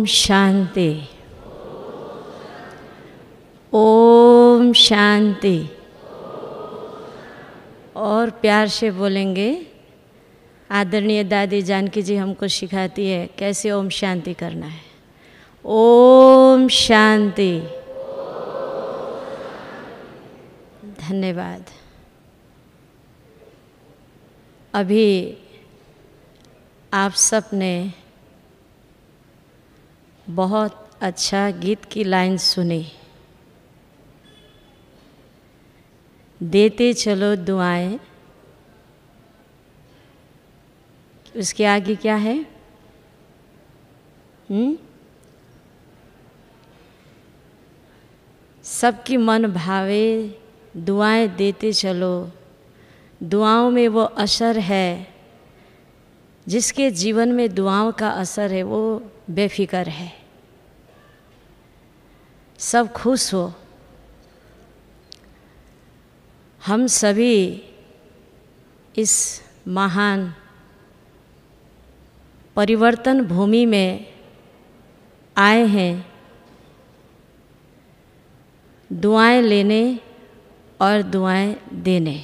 ओम शांति, ओम शांति। और प्यार से बोलेंगे। आदरणीय दादी जानकी जी हमको सिखाती है कैसे ओम शांति करना है। ओम शांति। धन्यवाद। अभी आप सब ने बहुत अच्छा गीत की लाइन सुनी। देते चलो दुआएं, उसके आगे क्या है? सबकी मन भावे दुआएं देते चलो। दुआओं में वो असर है, जिसके जीवन में दुआओं का असर है वो बेफिक्र है। सब खुश हो। हम सभी इस महान परिवर्तन भूमि में आए हैं दुआएं लेने और दुआएं देने।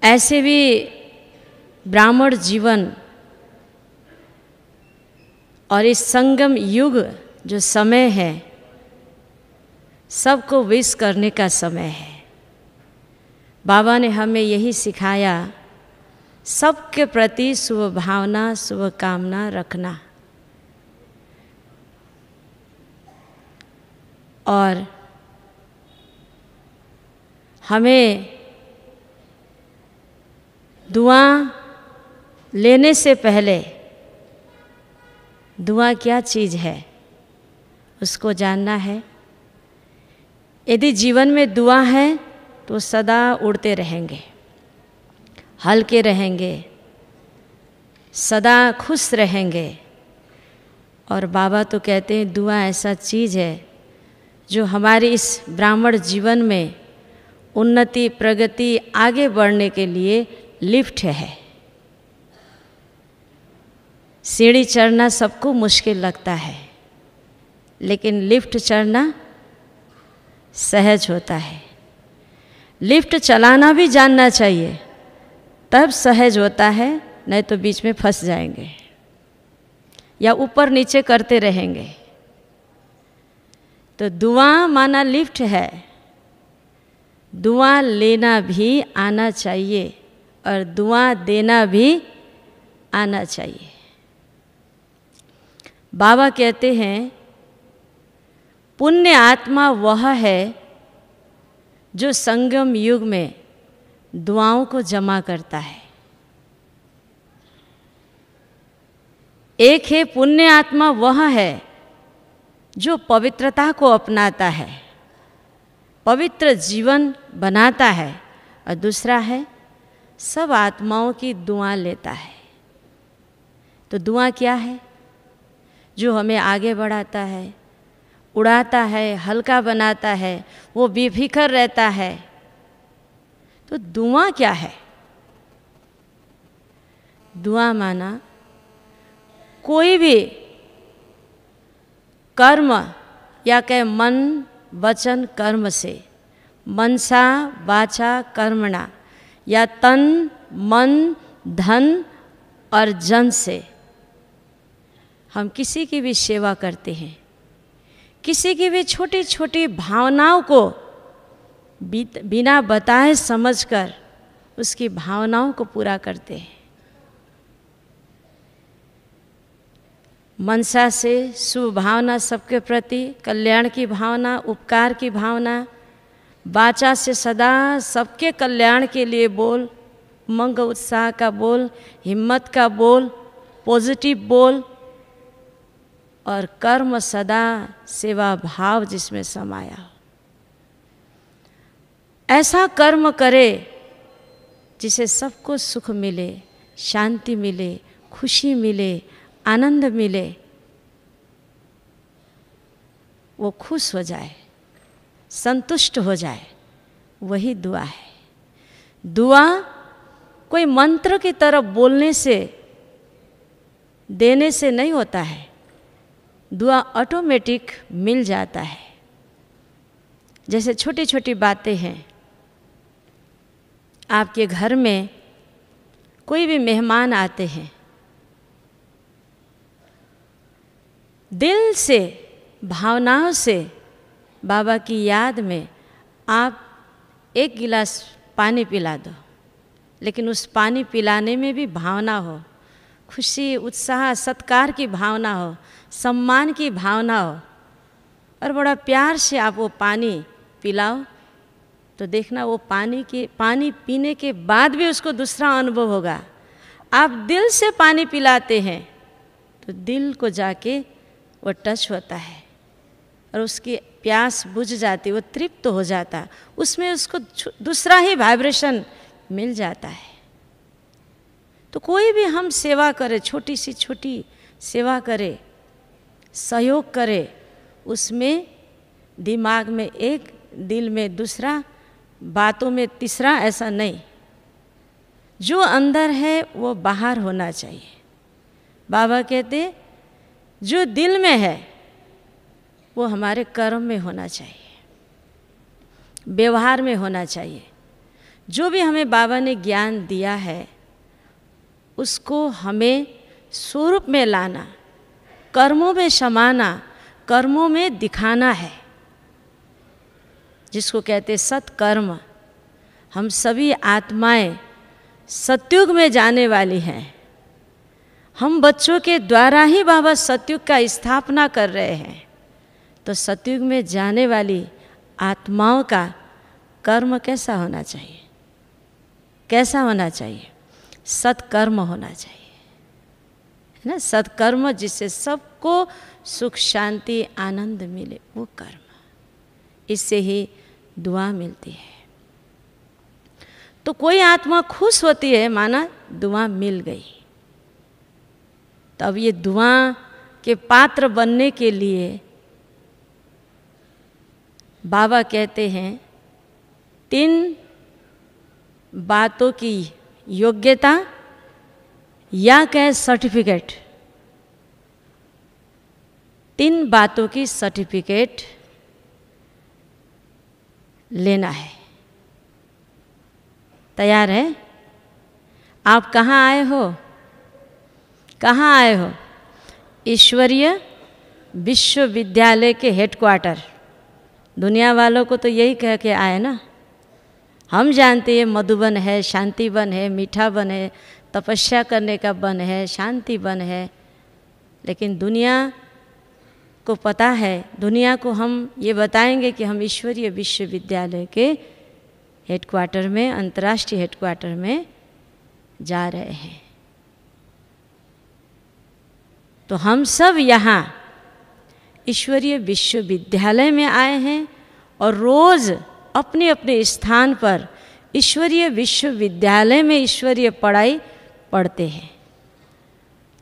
ऐसे भी ब्राह्मण जीवन और इस संगम युग जो समय है, सबको विश करने का समय है। बाबा ने हमें यही सिखाया, सबके प्रति शुभ भावना शुभ कामना रखना। और हमें दुआ लेने से पहले दुआ क्या चीज़ है उसको जानना है। यदि जीवन में दुआ है तो सदा उड़ते रहेंगे, हल्के रहेंगे, सदा खुश रहेंगे। और बाबा तो कहते हैं दुआ ऐसा चीज़ है जो हमारे इस ब्राह्मण जीवन में उन्नति प्रगति आगे बढ़ने के लिए लिफ्ट है। सीढ़ी चढ़ना सबको मुश्किल लगता है, लेकिन लिफ्ट चढ़ना सहज होता है। लिफ्ट चलाना भी जानना चाहिए, तब सहज होता है, नहीं तो बीच में फंस जाएंगे या ऊपर नीचे करते रहेंगे। तो दुआ माना लिफ्ट है। दुआ लेना भी आना चाहिए और दुआ देना भी आना चाहिए। बाबा कहते हैं पुण्य आत्मा वह है जो संगम युग में दुआओं को जमा करता है। एक है पुण्य आत्मा वह है जो पवित्रता को अपनाता है, पवित्र जीवन बनाता है। और दूसरा है सब आत्माओं की दुआ लेता है। तो दुआ क्या है? जो हमें आगे बढ़ाता है, उड़ाता है, हल्का बनाता है, वो बेफिक्र रहता है। तो दुआ क्या है? दुआ माना कोई भी कर्म या कहे मन वचन कर्म से, मनसा वाचा कर्मणा, या तन मन धन और जन से हम किसी की भी सेवा करते हैं। किसी की भी छोटी छोटी भावनाओं को बिना बताए समझकर उसकी भावनाओं को पूरा करते हैं। मनसा से शुभ भावना सबके प्रति, कल्याण की भावना, उपकार की भावना। वाचा से सदा सबके कल्याण के लिए बोल, उमंग उत्साह का बोल, हिम्मत का बोल, पॉजिटिव बोल। और कर्म सदा सेवा भाव जिसमें समाया हो। ऐसा कर्म करे जिसे सबको सुख मिले, शांति मिले, खुशी मिले, आनंद मिले, वो खुश हो जाए, संतुष्ट हो जाए, वही दुआ है। दुआ कोई मंत्र की तरफ बोलने से देने से नहीं होता है, दुआ ऑटोमेटिक मिल जाता है। जैसे छोटी छोटी बातें हैं, आपके घर में कोई भी मेहमान आते हैं, दिल से भावनाओं से बाबा की याद में आप एक गिलास पानी पिला दो, लेकिन उस पानी पिलाने में भी भावना हो, खुशी, उत्साह, सत्कार की भावना हो, सम्मान की भावना हो, और बड़ा प्यार से आप वो पानी पिलाओ, तो देखना वो पानी पीने के बाद भी उसको दूसरा अनुभव होगा। आप दिल से पानी पिलाते हैं तो दिल को जाके वो टच होता है और उसकी प्यास बुझ जाती, वो तृप्त हो जाता, उसमें उसको दूसरा ही वाइब्रेशन मिल जाता है। तो कोई भी हम सेवा करे, छोटी सी छोटी सेवा करे, सहयोग करे, उसमें दिमाग में एक, दिल में दूसरा, बातों में तीसरा, ऐसा नहीं। जो अंदर है वो बाहर होना चाहिए। बाबा कहते जो दिल में है वो हमारे कर्म में होना चाहिए, व्यवहार में होना चाहिए। जो भी हमें बाबा ने ज्ञान दिया है उसको हमें स्वरूप में लाना, कर्मों में समाना, कर्मों में दिखाना है, जिसको कहते सत्कर्म। हम सभी आत्माएं सतयुग में जाने वाली हैं। हम बच्चों के द्वारा ही बाबा सतयुग का स्थापना कर रहे हैं। तो सतयुग में जाने वाली आत्माओं का कर्म कैसा होना चाहिए? कैसा होना चाहिए? सत्कर्म होना चाहिए, है ना। सत्कर्म जिससे सबको सुख, शांति, आनंद मिले, वो कर्म। इससे ही दुआ मिलती है। तो कोई आत्मा खुश होती है, माना दुआ मिल गई। तो अब ये दुआ के पात्र बनने के लिए बाबा कहते हैं 3 बातों की योग्यता या कह सर्टिफिकेट, 3 बातों की सर्टिफिकेट लेना है। तैयार है? आप कहाँ आए हो? कहाँ आए हो? ईश्वरीय विश्वविद्यालय के हेडक्वार्टर। दुनिया वालों को तो यही कह के आए ना। हम जानते हैं मधुबन है, शांति वन है, मीठा वन है, तपस्या करने का वन है, शांति वन है। लेकिन दुनिया को पता है, दुनिया को हम ये बताएंगे कि हम ईश्वरीय विश्वविद्यालय के हेडक्वार्टर में, अंतर्राष्ट्रीय हेडक्वार्टर में जा रहे हैं। तो हम सब यहाँ ईश्वरीय विश्वविद्यालय में आए हैं और रोज़ अपने अपने स्थान पर ईश्वरीय विश्वविद्यालय में ईश्वरीय पढ़ाई पढ़ते हैं।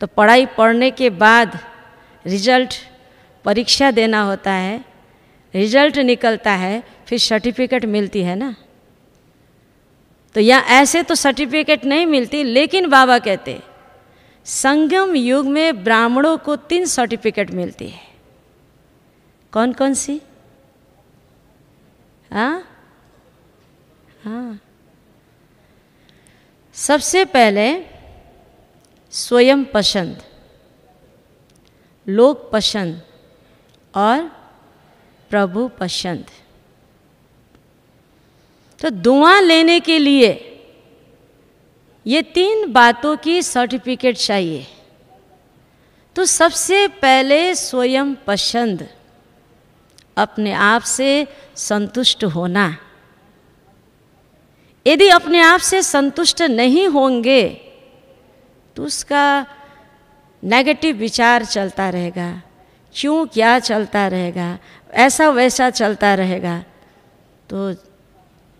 तो पढ़ाई पढ़ने के बाद रिजल्ट, परीक्षा देना होता है, रिजल्ट निकलता है, फिर सर्टिफिकेट मिलती है ना। तो यहाँ ऐसे तो सर्टिफिकेट नहीं मिलती, लेकिन बाबा कहते संगम युग में ब्राह्मणों को 3 सर्टिफिकेट मिलती है। कौन कौन सी? हाँ, सबसे पहले स्वयं पसंद, लोक पसंद और प्रभु पसंद। तो दुआ लेने के लिए ये 3 बातों की सर्टिफिकेट चाहिए। तो सबसे पहले स्वयं पसंद, अपने आप से संतुष्ट होना। यदि अपने आप से संतुष्ट नहीं होंगे तो उसका नेगेटिव विचार चलता रहेगा, क्यों क्या चलता रहेगा, ऐसा वैसा चलता रहेगा। तो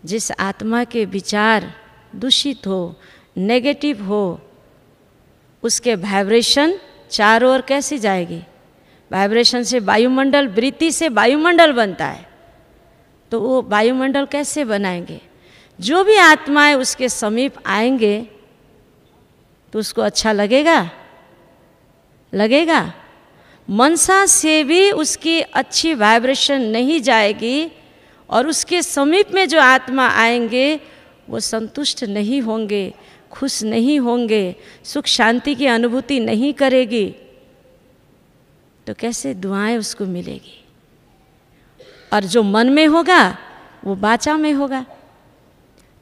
जिस आत्मा के विचार दूषित हो, नेगेटिव हो, उसके वाइब्रेशन चारों ओर कैसी जाएगी? वाइब्रेशन से वायुमंडल, वृत्ति से वायुमंडल बनता है। तो वो वायुमंडल कैसे बनाएंगे? जो भी आत्माएं उसके समीप आएंगे तो उसको अच्छा लगेगा? लगेगा। मनसा से भी उसकी अच्छी वाइब्रेशन नहीं जाएगी और उसके समीप में जो आत्मा आएंगे वो संतुष्ट नहीं होंगे, खुश नहीं होंगे, सुख शांति की अनुभूति नहीं करेगी, तो कैसे दुआएं उसको मिलेगी। और जो मन में होगा वो वाचा में होगा,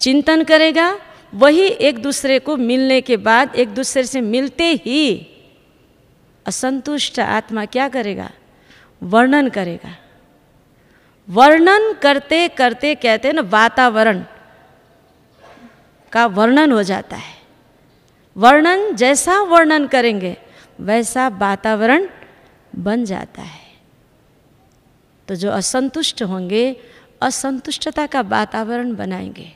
चिंतन करेगा, वही एक दूसरे को मिलने के बाद, एक दूसरे से मिलते ही असंतुष्ट आत्मा क्या करेगा, वर्णन करेगा। वर्णन करते करते कहते हैं ना, वातावरण का वर्णन हो जाता है। वर्णन जैसा वर्णन करेंगे वैसा वातावरण बन जाता है। तो जो असंतुष्ट होंगे असंतुष्टता का वातावरण बनाएंगे,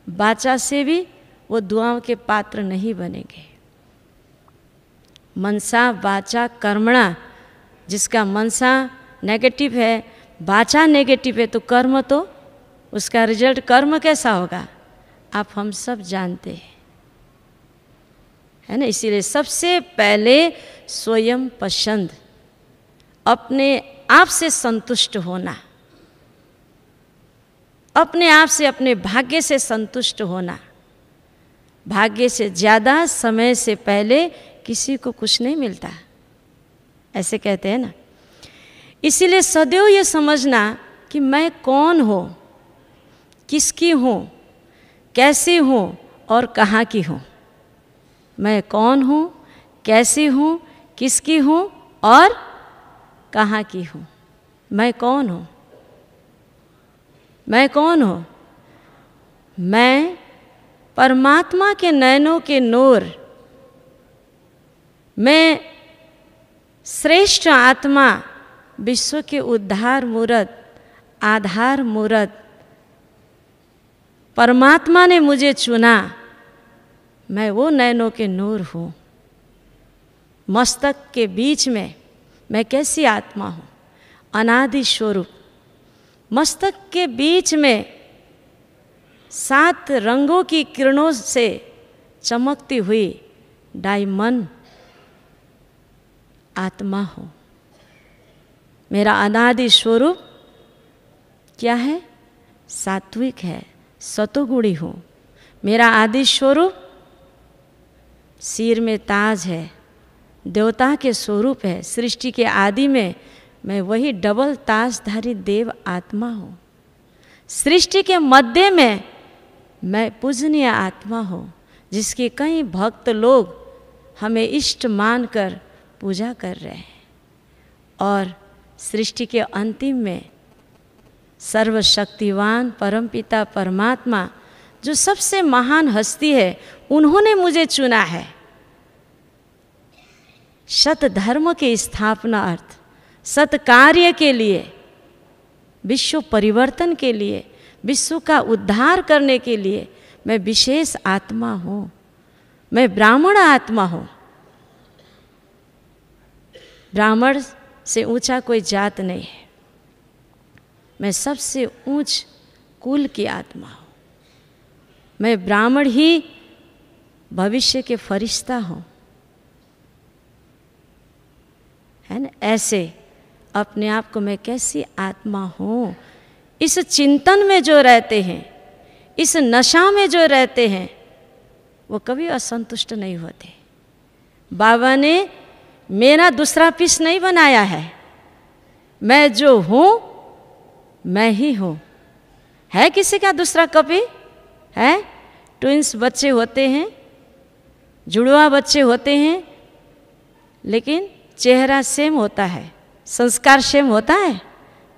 वाचा से भी वो दुआओं के पात्र नहीं बनेंगे। मनसा वाचा कर्मणा, जिसका मनसा नेगेटिव है, वाचा नेगेटिव है, तो कर्म तो उसका रिजल्ट कर्म कैसा होगा आप हम सब जानते हैं, है ना। इसीलिए सबसे पहले स्वयं पसंद, अपने आप से संतुष्ट होना, अपने आप से, अपने भाग्य से संतुष्ट होना। भाग्य से ज़्यादा समय से पहले किसी को कुछ नहीं मिलता, ऐसे कहते हैं ना। इसीलिए सदैव ये समझना कि मैं कौन हूँ, किसकी हूँ, कैसी हूँ और कहाँ की हूँ। मैं कौन हूँ, कैसी हूँ, किसकी हूँ और कहाँ की हूँ। मैं कौन हूँ, मैं कौन हूँ? मैं परमात्मा के नयनों के नूर, मैं श्रेष्ठ आत्मा, विश्व के उद्धार मूर्त, आधार मूर्त, परमात्मा ने मुझे चुना, मैं वो नयनों के नूर हूँ। मस्तक के बीच में मैं कैसी आत्मा हूँ, अनादि स्वरूप। मस्तक के बीच में 7 रंगों की किरणों से चमकती हुई डायमंड आत्मा हूँ। मेरा अनादि स्वरूप क्या है, सात्विक है, सतोगुणी हूँ। मेरा आदि स्वरूप सिर में ताज है, देवता के स्वरूप है। सृष्टि के आदि में मैं वही डबल ताजधारी देव आत्मा हूँ। सृष्टि के मध्य में मैं पूजनीय आत्मा हूँ, जिसके कई भक्त लोग हमें इष्ट मानकर पूजा कर रहे हैं। और सृष्टि के अंतिम में सर्वशक्तिवान परमपिता परमात्मा, जो सबसे महान हस्ती है, उन्होंने मुझे चुना है। सत धर्म के स्थापना अर्थ, सत कार्य के लिए, विश्व परिवर्तन के लिए, विश्व का उद्धार करने के लिए मैं विशेष आत्मा हूँ। मैं ब्राह्मण आत्मा हूँ। ब्राह्मण से ऊंचा कोई जात नहीं है। मैं सबसे ऊंच कुल की आत्मा हूँ। मैं ब्राह्मण ही भविष्य के फरिश्ता हूँ, है ना। ऐसे अपने आप को मैं कैसी आत्मा हूँ, इस चिंतन में जो रहते हैं, इस नशा में जो रहते हैं, वो कभी असंतुष्ट नहीं होते। बाबा ने मेरा दूसरा पीस नहीं बनाया है। मैं जो हूँ मैं ही हूँ। है किसी का दूसरा कॉपी? है? ट्विंस बच्चे होते हैं, जुड़वा बच्चे होते हैं, लेकिन चेहरा सेम होता है, संस्कार सेम होता है?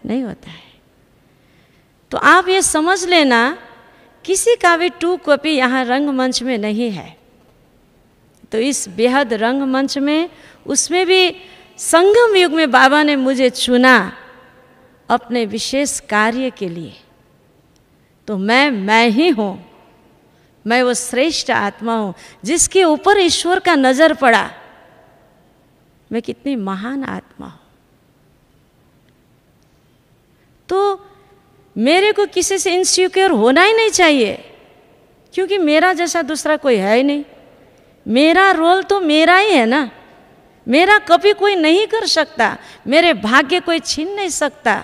नहीं होता है। तो आप ये समझ लेना, किसी का भी 2 कॉपी यहाँ रंगमंच में नहीं है। तो इस बेहद रंगमंच में, उसमें भी संगम युग में बाबा ने मुझे चुना अपने विशेष कार्य के लिए। तो मैं ही हूँ। मैं वो श्रेष्ठ आत्मा हूँ जिसके ऊपर ईश्वर का नजर पड़ा। मैं कितनी महान आत्मा हूँ। तो मेरे को किसी से इनसिक्योर होना ही नहीं चाहिए, क्योंकि मेरा जैसा दूसरा कोई है ही नहीं। मेरा रोल तो मेरा ही है ना। मेरा कभी कोई नहीं कर सकता, मेरे भाग्य कोई छीन नहीं सकता,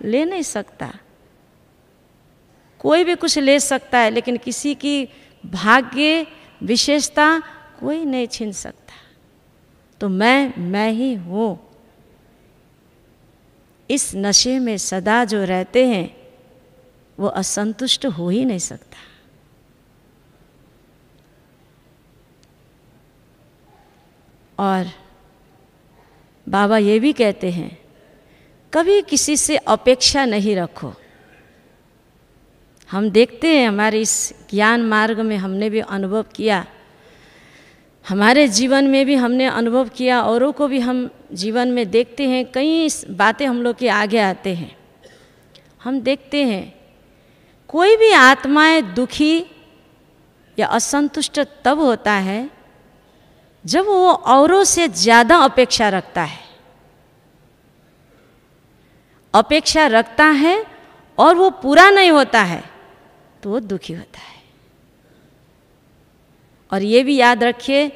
ले नहीं सकता। कोई भी कुछ ले सकता है, लेकिन किसी की भाग्य विशेषता कोई नहीं छीन सकता। तो मैं ही हूँ। इस नशे में सदा जो रहते हैं वो असंतुष्ट हो ही नहीं सकता। और बाबा ये भी कहते हैं, कभी किसी से अपेक्षा नहीं रखो। हम देखते हैं हमारे इस ज्ञान मार्ग में हमने भी अनुभव किया, हमारे जीवन में भी हमने अनुभव किया, औरों को भी हम जीवन में देखते हैं। कई बातें हम लोग के आगे आते हैं। हम देखते हैं कोई भी आत्माएं दुखी या असंतुष्ट तब होता है जब वो औरों से ज़्यादा अपेक्षा रखता है। अपेक्षा रखता है और वो पूरा नहीं होता है तो वो दुखी होता है। और ये भी याद रखिए,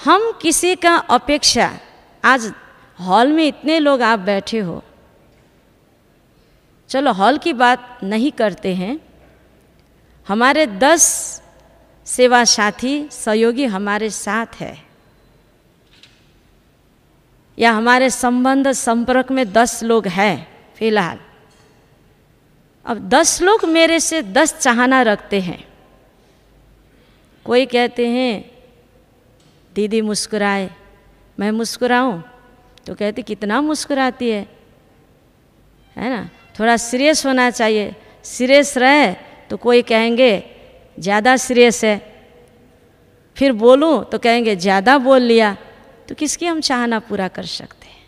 हम किसी का अपेक्षा, आज हॉल में इतने लोग आप बैठे हो, चलो हॉल की बात नहीं करते हैं, हमारे 10 सेवा साथी सहयोगी हमारे साथ है, या हमारे संबंध संपर्क में 10 लोग हैं फिलहाल। अब 10 लोग मेरे से 10 चाहना रखते हैं। कोई कहते हैं दीदी मुस्कुराए, मैं मुस्कुराऊं तो कहती कितना मुस्कुराती है ना, थोड़ा सीरियस होना चाहिए। सीरियस रहे तो कोई कहेंगे ज़्यादा सीरियस है, फिर बोलूं तो कहेंगे ज़्यादा बोल लिया। तो किसकी हम चाहना पूरा कर सकते हैं?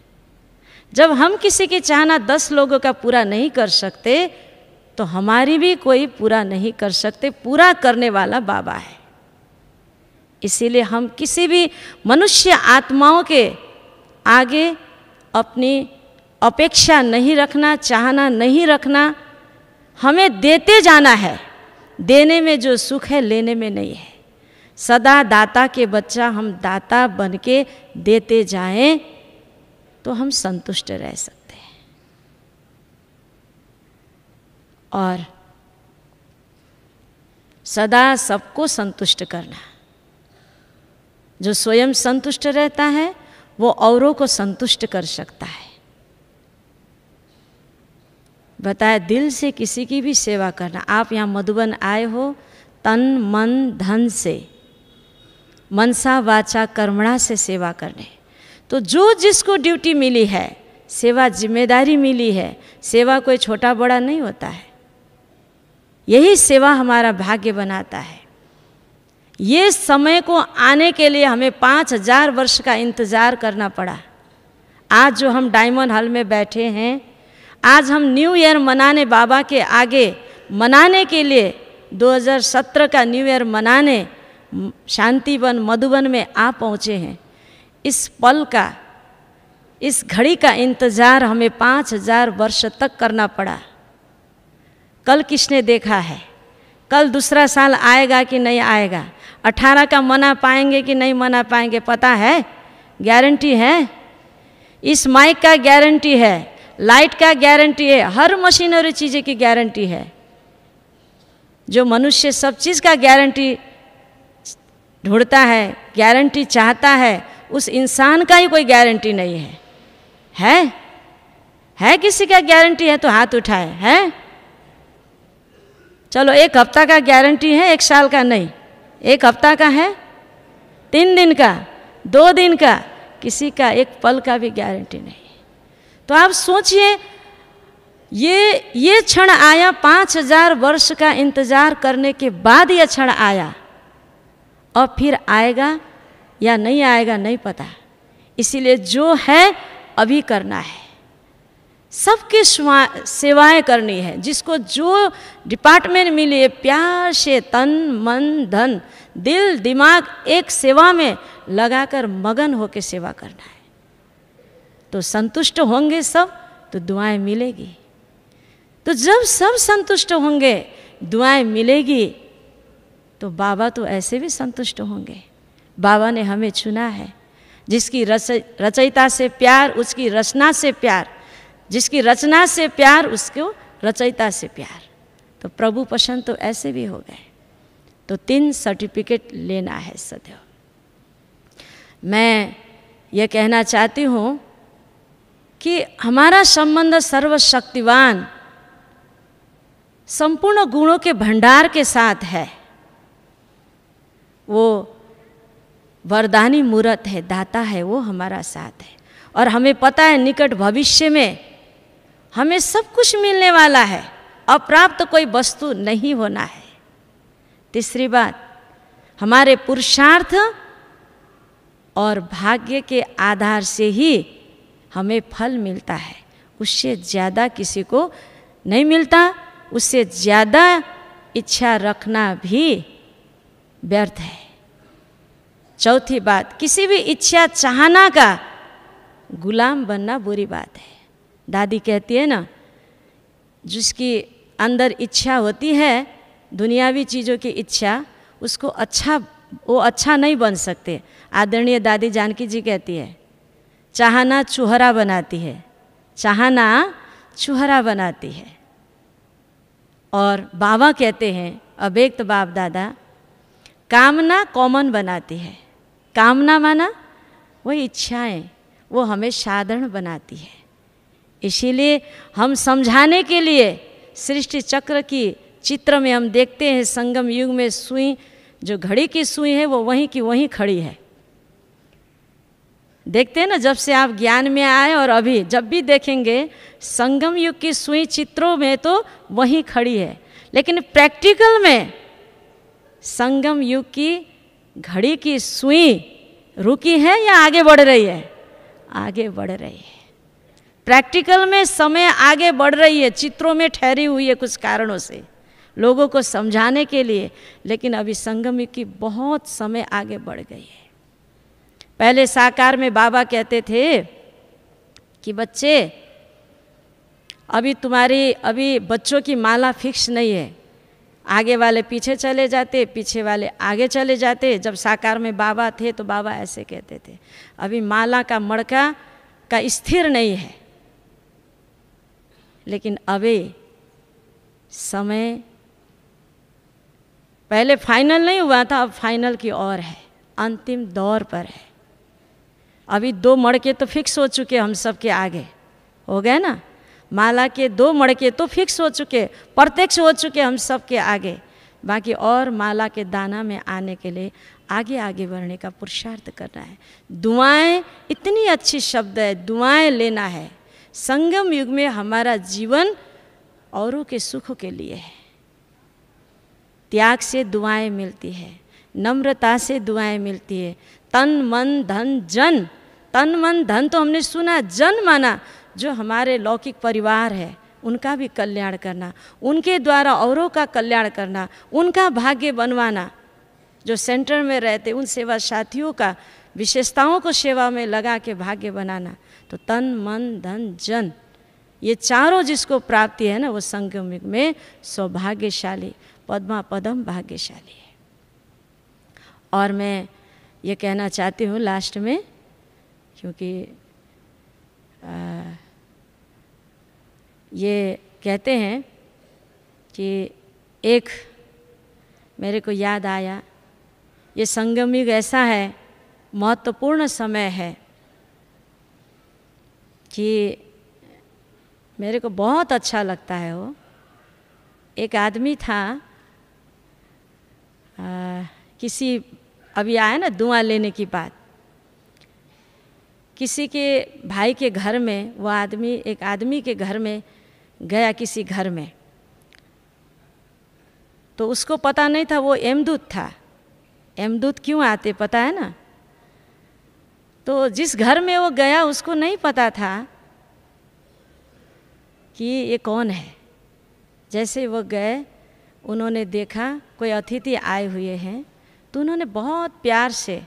जब हम किसी की चाहना 10 लोगों का पूरा नहीं कर सकते तो हमारी भी कोई पूरा नहीं कर सकते। पूरा करने वाला बाबा है। इसीलिए हम किसी भी मनुष्य आत्माओं के आगे अपनी अपेक्षा नहीं रखना, चाहना नहीं रखना। हमें देते जाना है। देने में जो सुख है लेने में नहीं है। सदा दाता के बच्चा हम दाता बन के देते जाएं तो हम संतुष्ट रह सकते हैं। और सदा सबको संतुष्ट करना। जो स्वयं संतुष्ट रहता है वो औरों को संतुष्ट कर सकता है। बताए दिल से किसी की भी सेवा करना। आप यहाँ मधुबन आए हो तन मन धन से, मनसा वाचा कर्मणा से सेवा करने। तो जो जिसको ड्यूटी मिली है, सेवा जिम्मेदारी मिली है, सेवा कोई छोटा बड़ा नहीं होता है। यही सेवा हमारा भाग्य बनाता है। ये समय को आने के लिए हमें 5000 वर्ष का इंतज़ार करना पड़ा। आज जो हम डायमंड हॉल में बैठे हैं, आज हम न्यू ईयर मनाने बाबा के आगे मनाने के लिए 2017 का न्यू ईयर मनाने शांतिवन मधुबन में आ पहुँचे हैं। इस पल का, इस घड़ी का इंतज़ार हमें 5000 वर्ष तक करना पड़ा। कल किसने देखा है? कल दूसरा साल आएगा कि नहीं आएगा? 18 का मना पाएंगे कि नहीं मना पाएंगे पता है? गारंटी है? इस माइक का गारंटी है, लाइट का गारंटी है, हर मशीनरी चीज़ें की गारंटी है। जो मनुष्य सब चीज़ का गारंटी ढूंढता है, गारंटी चाहता है, उस इंसान का ही कोई गारंटी नहीं है। है किसी का गारंटी है तो हाथ उठाए। है? चलो 1 हफ्ता का गारंटी है, 1 साल का नहीं। 1 हफ्ता का है, 3 दिन का, 2 दिन का, किसी का 1 पल का भी गारंटी नहीं। तो आप सोचिए, ये क्षण आया, 5000 वर्ष का इंतजार करने के बाद यह क्षण आया, और फिर आएगा या नहीं आएगा नहीं पता। इसीलिए जो है अभी करना है। सबकी सेवाएं करनी है। जिसको जो डिपार्टमेंट मिली है, प्यार से तन मन धन दिल दिमाग एक सेवा में लगाकर मगन होकर सेवा करना है। तो संतुष्ट होंगे सब तो दुआएं मिलेगी। तो जब सब संतुष्ट होंगे दुआएं मिलेगी तो बाबा तो ऐसे भी संतुष्ट होंगे। बाबा ने हमें चुना है, जिसकी रचयिता से प्यार, उसकी रचना से प्यार, जिसकी रचना से प्यार, उसको रचयिता से प्यार। तो प्रभु पसंद तो ऐसे भी हो गए। तो 3 सर्टिफिकेट लेना है सदैव। मैं ये कहना चाहती हूँ कि हमारा संबंध सर्वशक्तिवान संपूर्ण गुणों के भंडार के साथ है। वो वरदानी मूर्त है, दाता है, वो हमारा साथ है। और हमें पता है निकट भविष्य में हमें सब कुछ मिलने वाला है, अप्राप्त तो कोई वस्तु नहीं होना है। तीसरी बात, हमारे पुरुषार्थ और भाग्य के आधार से ही हमें फल मिलता है, उससे ज़्यादा किसी को नहीं मिलता। उससे ज़्यादा इच्छा रखना भी व्यर्थ है। चौथी बात, किसी भी इच्छा चाहना का गुलाम बनना बुरी बात है। दादी कहती है ना, जिसकी अंदर इच्छा होती है दुनियावी चीज़ों की इच्छा, उसको वो अच्छा नहीं बन सकते। आदरणीय दादी जानकी जी कहती है, चाहना चूहरा बनाती है, चाहना चूहरा बनाती है। और बाबा कहते हैं, अव्यक्त बाप दादा, कामना कॉमन बनाती है। कामना माना वही इच्छाएं, वो हमें साधारण बनाती है। इसीलिए हम समझाने के लिए सृष्टि चक्र की चित्र में हम देखते हैं, संगम युग में सुई, जो घड़ी की सुई है वो वहीं की वहीं खड़ी है। देखते हैं ना, जब से आप ज्ञान में आए और अभी जब भी देखेंगे संगम युग की सुई चित्रों में तो वहीं खड़ी है, लेकिन प्रैक्टिकल में संगम युग की घड़ी की सुई रुकी है या आगे बढ़ रही है? आगे बढ़ रही है। प्रैक्टिकल में समय आगे बढ़ रही है, चित्रों में ठहरी हुई है कुछ कारणों से, लोगों को समझाने के लिए। लेकिन अभी संगम युग की बहुत समय आगे बढ़ गई है। पहले साकार में बाबा कहते थे कि बच्चे, अभी बच्चों की माला फिक्स नहीं है, आगे वाले पीछे चले जाते, पीछे वाले आगे चले जाते। जब साकार में बाबा थे तो बाबा ऐसे कहते थे, अभी माला का मड़का का स्थिर नहीं है। लेकिन अभी समय पहले फाइनल नहीं हुआ था, अब फाइनल की ओर है, अंतिम दौर पर है। अभी 2 मड़के तो फिक्स हो चुके, हम सबके आगे हो गए ना। माला के 2 मड़के तो फिक्स हो चुके, प्रत्यक्ष हो चुके हम सबके आगे। बाकी और माला के दाना में आने के लिए आगे आगे बढ़ने का पुरुषार्थ करना है। दुआएं, इतनी अच्छी शब्द है, दुआएं लेना है। संगम युग में हमारा जीवन औरों के सुख के लिए है। त्याग से दुआएं मिलती है, नम्रता से दुआएं मिलती है। तन मन धन जन, तन मन धन तो हमने सुना, जन माना जो हमारे लौकिक परिवार है उनका भी कल्याण करना, उनके द्वारा औरों का कल्याण करना, उनका भाग्य बनवाना। जो सेंटर में रहते उन सेवा साथियों का, विशेषताओं को सेवा में लगा के भाग्य बनाना। तो तन मन धन जन, ये चारों जिसको प्राप्ति है ना, वो संगम युग में सौभाग्यशाली, पद्मा पदम भाग्यशाली है। और मैं ये कहना चाहती हूँ लास्ट में, क्योंकि ये कहते हैं कि एक मेरे को याद आया, ये संगम युग ऐसा है, महत्वपूर्ण समय है कि मेरे को बहुत अच्छा लगता है। वो एक आदमी था, किसी अभी आया ना दुआ लेने की बात, किसी के भाई के घर में वो आदमी, एक आदमी के घर में गया, किसी घर में, तो उसको पता नहीं था वो यमदूत था। यमदूत क्यों आते पता है ना। तो जिस घर में वो गया उसको नहीं पता था कि ये कौन है। जैसे वो गए, उन्होंने देखा कोई अतिथि आए हुए हैं, तो उन्होंने बहुत प्यार से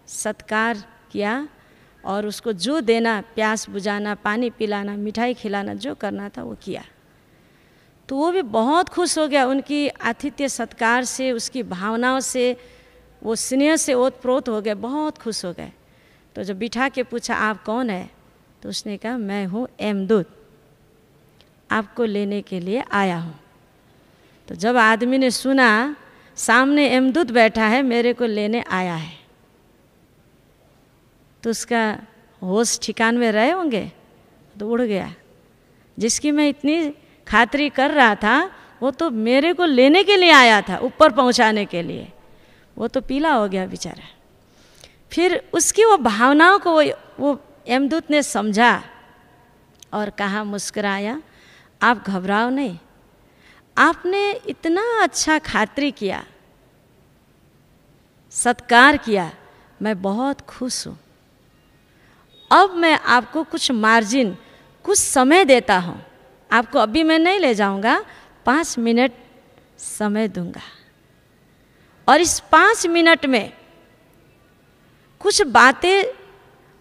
सत्कार किया और उसको जो देना, प्यास बुझाना, पानी पिलाना, मिठाई खिलाना, जो करना था वो किया। तो वो भी बहुत खुश हो गया उनकी आतिथ्य सत्कार से, उसकी भावनाओं से, वो स्नेह से ओतप्रोत हो गए, बहुत खुश हो गए। तो जब बिठा के पूछा आप कौन है, तो उसने कहा मैं हूँ यमदूत, आपको लेने के लिए आया हूँ। तो जब आदमी ने सुना सामने यमदूत बैठा है, मेरे को लेने आया है, तो उसका होश ठिकान में रहे होंगे, तो उड़ गया। जिसकी मैं इतनी खातिरी कर रहा था वो तो मेरे को लेने के लिए आया था, ऊपर पहुंचाने के लिए, वो तो पीला हो गया बेचारा। फिर उसकी वो भावनाओं को वो यमदूत ने समझा और कहा, मुस्कुराया, आप घबराओ नहीं, आपने इतना अच्छा खातिरी किया, सत्कार किया, मैं बहुत खुश हूँ। अब मैं आपको कुछ मार्जिन, कुछ समय देता हूँ, आपको अभी मैं नहीं ले जाऊँगा, 5 मिनट समय दूंगा, और इस 5 मिनट में कुछ बातें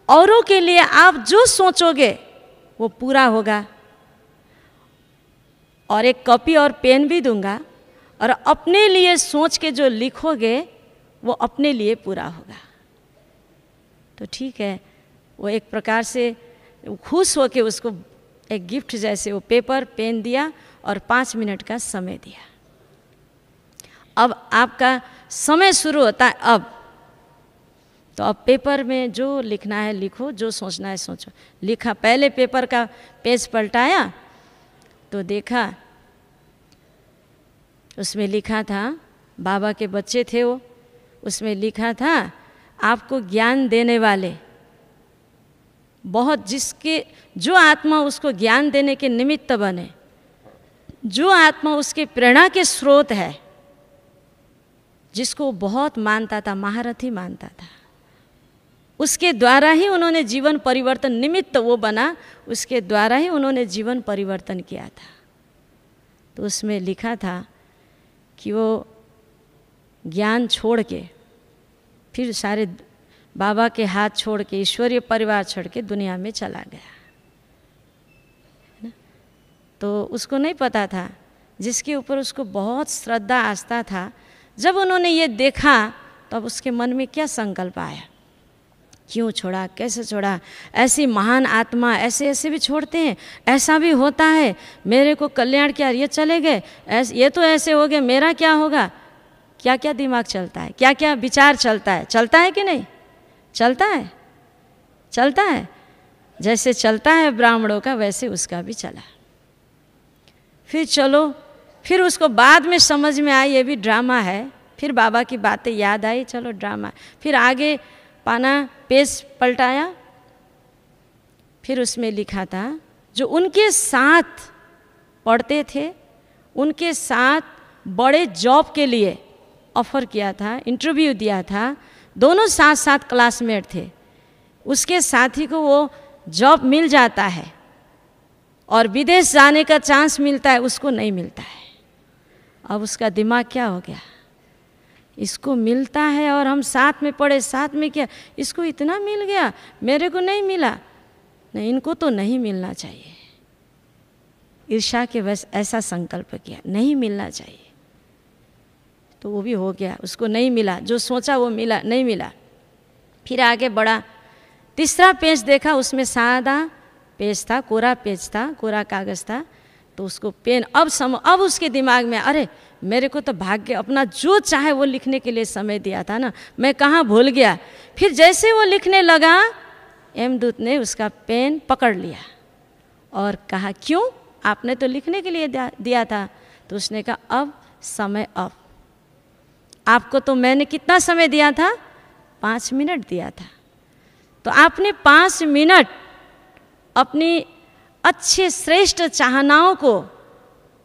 औरों के लिए आप जो सोचोगे वो पूरा होगा, और एक कॉपी और पेन भी दूंगा, और अपने लिए सोच के जो लिखोगे वो अपने लिए पूरा होगा। तो ठीक है, वो एक प्रकार से खुश होके उसको एक गिफ्ट जैसे वो पेपर पेन दिया और 5 मिनट का समय दिया। अब आपका समय शुरू होता है। अब तो अब पेपर में जो लिखना है लिखो, जो सोचना है सोचो। लिखा, पहले पेपर का पेज पलटाया तो देखा उसमें लिखा था, बाबा के बच्चे थे वो, उसमें लिखा था आपको ज्ञान देने वाले, बहुत जिसके जो आत्मा उसको ज्ञान देने के निमित्त बने, जो आत्मा उसके प्रेरणा के स्रोत है, जिसको बहुत मानता था, महारथी मानता था, उसके द्वारा ही उन्होंने जीवन परिवर्तन, निमित्त वो बना, उसके द्वारा ही उन्होंने जीवन परिवर्तन किया था। तो उसमें लिखा था कि वो ज्ञान छोड़ के, फिर सारे बाबा के हाथ छोड़ के, ईश्वरीय परिवार छोड़ के दुनिया में चला गया। तो उसको नहीं पता था, जिसके ऊपर उसको बहुत श्रद्धा आस्था था, जब उन्होंने ये देखा तब तो उसके मन में क्या संकल्प आया, क्यों छोड़ा, कैसे छोड़ा, ऐसी महान आत्मा ऐसे ऐसे भी छोड़ते हैं, ऐसा भी होता है, मेरे को कल्याण किया, ये चले गए, ये तो ऐसे हो गए, मेरा क्या होगा, क्या क्या दिमाग चलता है, क्या क्या विचार चलता है, चलता है कि नहीं चलता है, चलता है। जैसे चलता है ब्राह्मणों का, वैसे उसका भी चला। फिर चलो, फिर उसको बाद में समझ में आई ये भी ड्रामा है, फिर बाबा की बातें याद आई, चलो ड्रामा। फिर आगे पाना पेज पलटाया, फिर उसमें लिखा था जो उनके साथ पढ़ते थे, उनके साथ बड़े जॉब के लिए ऑफ़र किया था, इंटरव्यू दिया था, दोनों साथ साथ क्लासमेट थे, उसके साथी को वो जॉब मिल जाता है और विदेश जाने का चांस मिलता है, उसको नहीं मिलता है। अब उसका दिमाग क्या हो गया, इसको मिलता है और हम साथ में पढ़े, साथ में क्या, इसको इतना मिल गया, मेरे को नहीं मिला, नहीं इनको तो नहीं मिलना चाहिए। ईर्ष्या के वश ऐसा संकल्प किया, नहीं मिलना चाहिए। तो वो भी हो गया, उसको नहीं मिला, जो सोचा वो मिला, नहीं मिला। फिर आगे बढ़ा, तीसरा पेज देखा, उसमें सादा पेज था, कोरा पेज था, कोरा कागज़ था, तो उसको पेन, अब उसके दिमाग में, अरे मेरे को तो भाग्य अपना जो चाहे वो लिखने के लिए समय दिया था ना, मैं कहाँ भूल गया। फिर जैसे वो लिखने लगा, यमदूत ने उसका पेन पकड़ लिया और कहा, क्यों, आपने तो लिखने के लिए दिया था। तो उसने कहा, अब समय, अब आपको तो मैंने कितना समय दिया था, 5 मिनट दिया था, तो आपने 5 मिनट अपनी अच्छे श्रेष्ठ चाहनाओं को,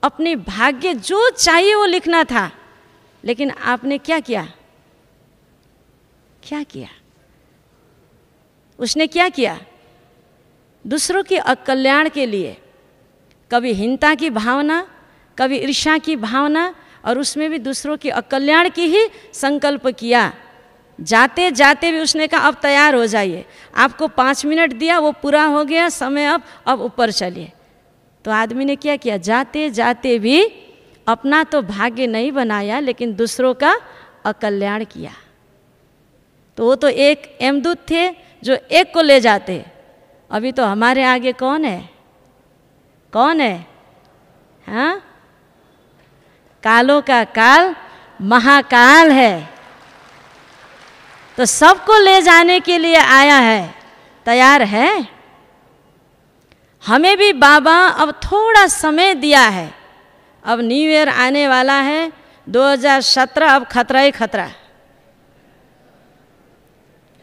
अपने भाग्य जो चाहिए वो लिखना था, लेकिन आपने क्या किया, क्या किया, उसने क्या किया, दूसरों के कल्याण के लिए, कभी हीनता की भावना, कभी ईर्ष्या की भावना, और उसमें भी दूसरों के अकल्याण की ही संकल्प किया। जाते जाते भी उसने कहा, अब तैयार हो जाइए, आपको 5 मिनट दिया, वो पूरा हो गया समय, अब ऊपर चलिए। तो आदमी ने क्या किया, जाते जाते भी अपना तो भाग्य नहीं बनाया, लेकिन दूसरों का अकल्याण किया। तो वो तो एक यमदूत थे जो एक को ले जाते। अभी तो हमारे आगे कौन है? कौन है? हाँ, कालों का काल महाकाल है, तो सबको ले जाने के लिए आया है, तैयार है। हमें भी बाबा अब थोड़ा समय दिया है। अब न्यू ईयर आने वाला है 2017, अब खतरा ही खतरा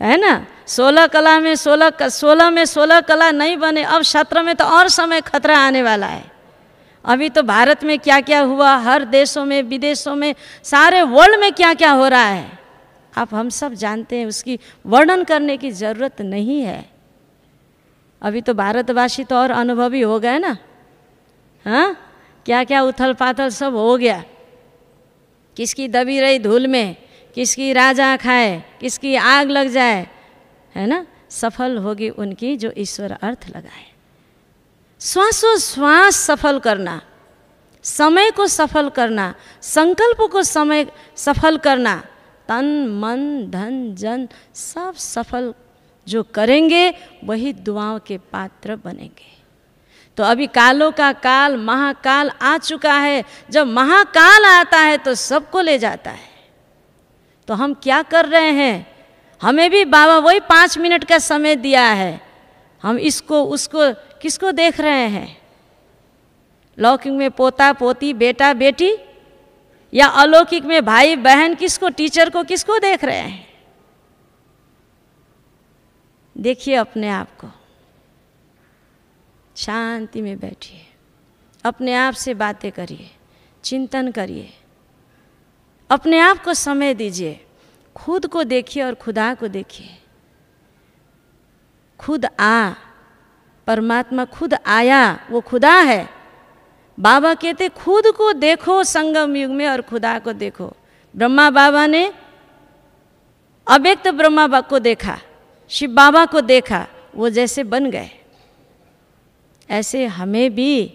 है ना। 16 कला में 16 में 16 कला नहीं बने, अब 17 में तो और समय खतरा आने वाला है। अभी तो भारत में क्या क्या हुआ, हर देशों में, विदेशों में, सारे वर्ल्ड में क्या क्या हो रहा है, आप हम सब जानते हैं। उसकी वर्णन करने की ज़रूरत नहीं है। अभी तो भारतवासी तो और अनुभवी हो गए ना। हाँ, क्या क्या उथल पाथल सब हो गया। किसकी दबी रही धूल में, किसकी राजा खाए, किसकी आग लग जाए, है ना। सफल होगी उनकी जो ईश्वर अर्थ लगाए। श्वासों श्वास सफल करना, समय को सफल करना, संकल्प को समय सफल करना, तन मन धन जन सब सफल जो करेंगे वही दुआओं के पात्र बनेंगे। तो अभी कालों का काल महाकाल आ चुका है। जब महाकाल आता है तो सबको ले जाता है। तो हम क्या कर रहे हैं? हमें भी बाबा वही 5 मिनट का समय दिया है। हम इसको उसको किसको देख रहे हैं? लौकिक में पोता पोती बेटा बेटी, या अलौकिक में भाई बहन, किसको, टीचर को, किसको देख रहे हैं? देखिए अपने आप को, शांति में बैठिए, अपने आप से बातें करिए, चिंतन करिए, अपने आप को समय दीजिए, खुद को देखिए और खुदा को देखिए। खुद आ, परमात्मा खुद आया, वो खुदा है। बाबा कहते खुद को देखो संगम युग में और खुदा को देखो। ब्रह्मा बाबा ने अव्यक्त ब्रह्मा बाबा को देखा, शिव बाबा को देखा, वो जैसे बन गए। ऐसे हमें भी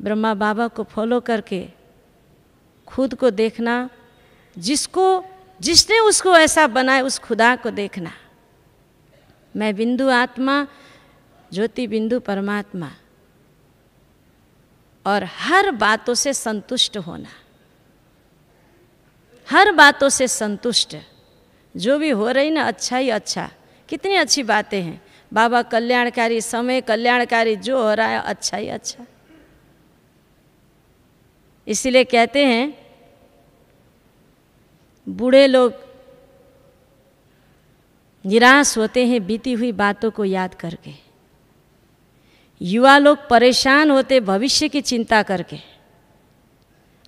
ब्रह्मा बाबा को फॉलो करके खुद को देखना, जिसने उसको ऐसा बनाया उस खुदा को देखना। मैं बिंदु आत्मा, ज्योति बिंदु परमात्मा, और हर बातों से संतुष्ट होना, हर बातों से संतुष्ट। जो भी हो रही ना, अच्छा ही अच्छा। कितनी अच्छी बातें हैं। बाबा कल्याणकारी, समय कल्याणकारी, जो हो रहा है अच्छा ही अच्छा। इसीलिए कहते हैं बूढ़े लोग निराश होते हैं बीती हुई बातों को याद करके, युवा लोग परेशान होते भविष्य की चिंता करके।